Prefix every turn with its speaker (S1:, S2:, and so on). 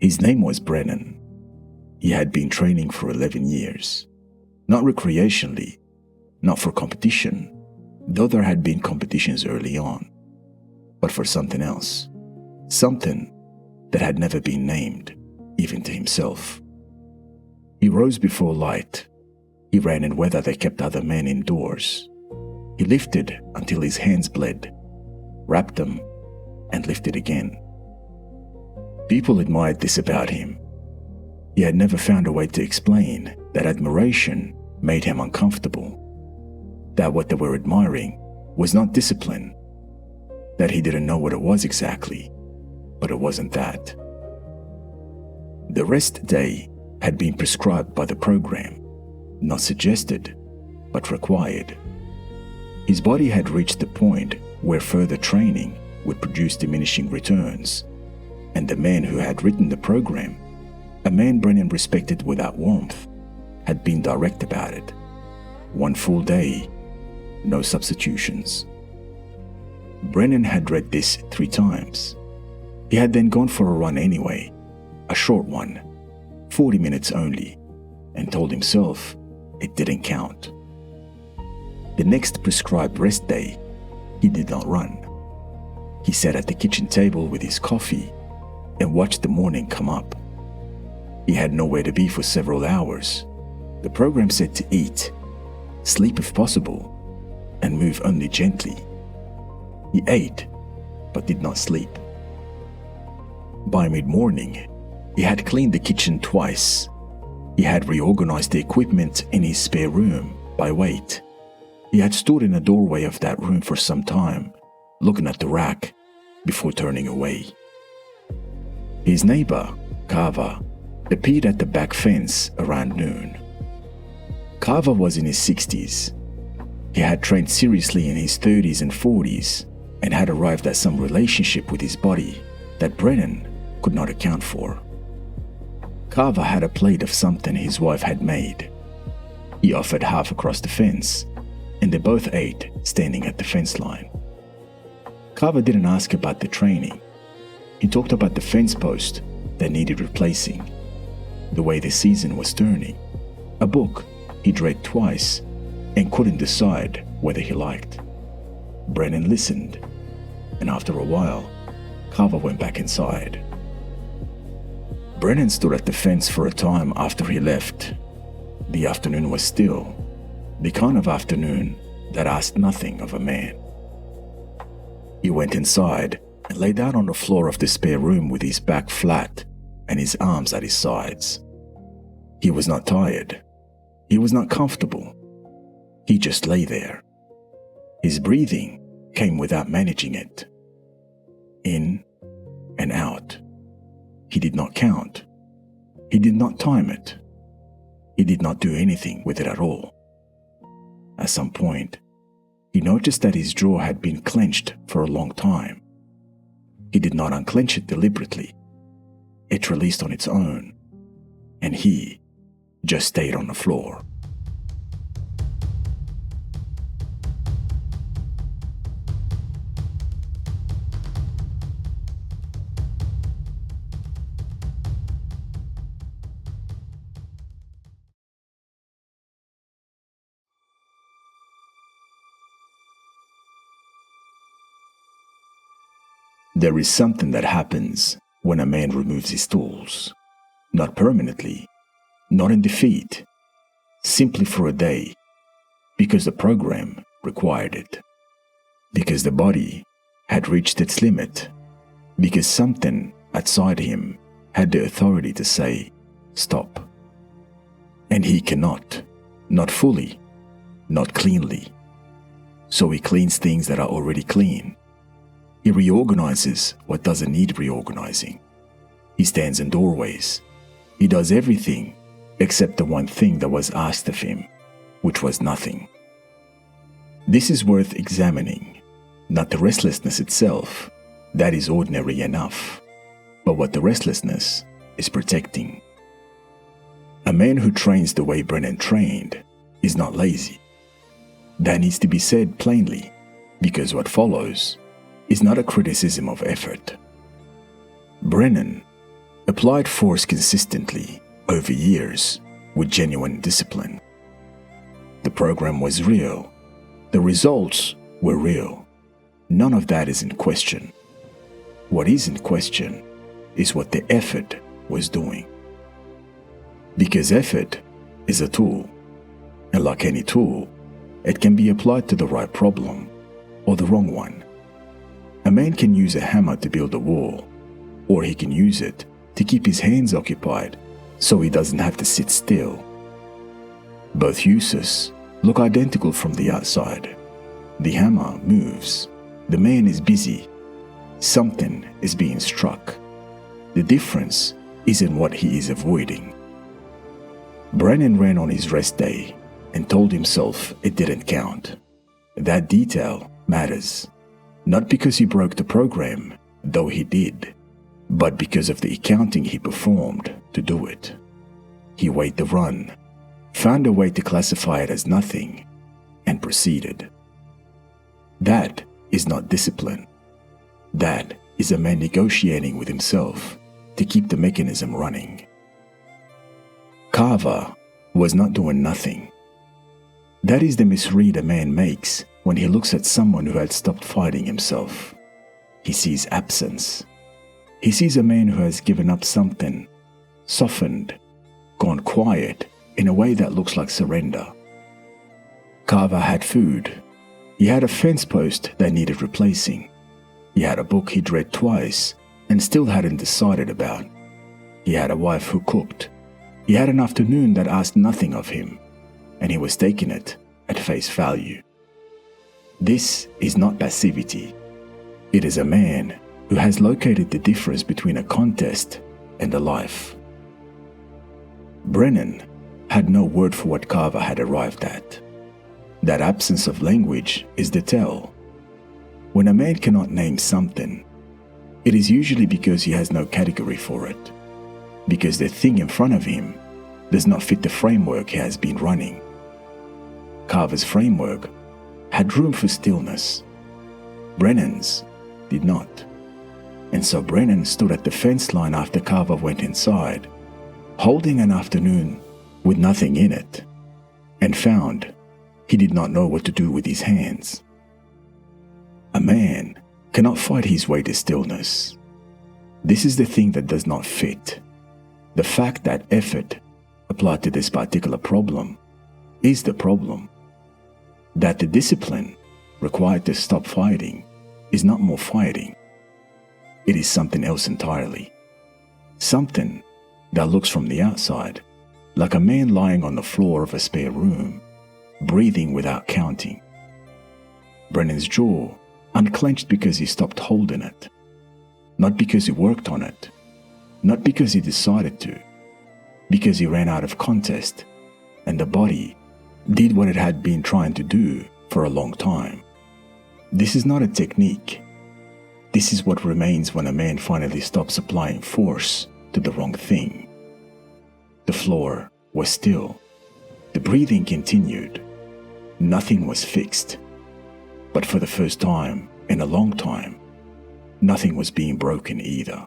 S1: His name was Brennan. He had been training for 11 years. Not recreationally, not for competition, though there had been competitions early on, but for something else. Something that had never been named, even to himself. He rose before light. He ran in weather that kept other men indoors. He lifted until his hands bled, wrapped them, and lifted again. People admired this about him. He had never found a way to explain that admiration made him uncomfortable, that what they were admiring was not discipline, that he didn't know what it was exactly, but it wasn't that. The rest day had been prescribed by the program, not suggested, but required. His body had reached the point where further training would produce diminishing returns, and the man who had written the program, a man Brennan respected without warmth, had been direct about it. 1 full day, no substitutions. Brennan had read this 3 times. He had then gone for a run anyway, a short one, 40 minutes only, and told himself it didn't count. The next prescribed rest day, he did not run. He sat at the kitchen table with his coffee and watched the morning come up. He had nowhere to be for several hours. The program said to eat, sleep if possible, and move only gently. He ate, but did not sleep. By mid-morning, he had cleaned the kitchen twice. He had reorganized the equipment in his spare room by weight. He had stood in the doorway of that room for some time, looking at the rack, before turning away. His neighbor, Carver, appeared at the back fence around noon. Carver was in his 60s. He had trained seriously in his 30s and 40s and had arrived at some relationship with his body that Brennan could not account for. Carver had a plate of something his wife had made. He offered half across the fence, and they both ate standing at the fence line. Carver didn't ask about the training. He talked about the fence post that needed replacing, the way the season was turning, a book he'd read twice and couldn't decide whether he liked. Brennan listened, and after a while, Carver went back inside. Brennan stood at the fence for a time after he left. The afternoon was still, the kind of afternoon that asked nothing of a man. He went inside and lay down on the floor of the spare room with his back flat and his arms at his sides. He was not tired. He was not comfortable. He just lay there. His breathing came without managing it. In and out. He did not count. He did not time it. He did not do anything with it at all. At some point, he noticed that his jaw had been clenched for a long time. He did not unclench it deliberately. It released on its own, and he just stayed on the floor. There is something that happens when a man removes his tools. Not permanently, not in defeat, simply for a day, because the program required it. Because the body had reached its limit. Because something outside him had the authority to say, stop. And he cannot, not fully, not cleanly. So he cleans things that are already clean. He reorganizes what doesn't need reorganizing. He stands in doorways. He does everything except the one thing that was asked of him, which was nothing. This is worth examining, not the restlessness itself, that is ordinary enough, but what the restlessness is protecting. A man who trains the way Brennan trained is not lazy. That needs to be said plainly, because what follows is not a criticism of effort. Brennan applied force consistently over years with genuine discipline. The program was real. The results were real. None of that is in question. What is in question is what the effort was doing. Because effort is a tool, and like any tool, it can be applied to the right problem or the wrong one. A man can use a hammer to build a wall, or he can use it to keep his hands occupied so he doesn't have to sit still. Both uses look identical from the outside. The hammer moves. The man is busy. Something is being struck. The difference is in what he is avoiding. Brennan ran on his rest day and told himself it didn't count. That detail matters. Not because he broke the program, though he did, but because of the accounting he performed to do it. He weighed the run, found a way to classify it as nothing, and proceeded. That is not discipline. That is a man negotiating with himself to keep the mechanism running. Carver was not doing nothing. That is the misread a man makes when he looks at someone who had stopped fighting himself. He sees absence. He sees a man who has given up something, softened, gone quiet in a way that looks like surrender. Carver had food. He had a fence post that needed replacing. He had a book he'd read twice and still hadn't decided about. He had a wife who cooked. He had an afternoon that asked nothing of him, and he was taking it at face value. This is not passivity. It is a man who has located the difference between a contest and a life. Brennan had no word for what Carver had arrived at. That absence of language is the tell. When a man cannot name something, it is usually because he has no category for it, because the thing in front of him does not fit the framework he has been running. Carver's framework had room for stillness. Brennan's did not. And so Brennan stood at the fence line after Carver went inside, holding an afternoon with nothing in it, and found he did not know what to do with his hands. A man cannot fight his way to stillness. This is the thing that does not fit. The fact that effort applied to this particular problem is the problem. That the discipline required to stop fighting is not more fighting. It is something else entirely. Something that looks from the outside like a man lying on the floor of a spare room, breathing without counting. Brennan's jaw unclenched because he stopped holding it. Not because he worked on it. Not because he decided to. Because he ran out of contest, and the body did what it had been trying to do for a long time. This is not a technique. This is what remains when a man finally stops applying force to the wrong thing. The floor was still. The breathing continued. Nothing was fixed. But for the first time in a long time, nothing was being broken either.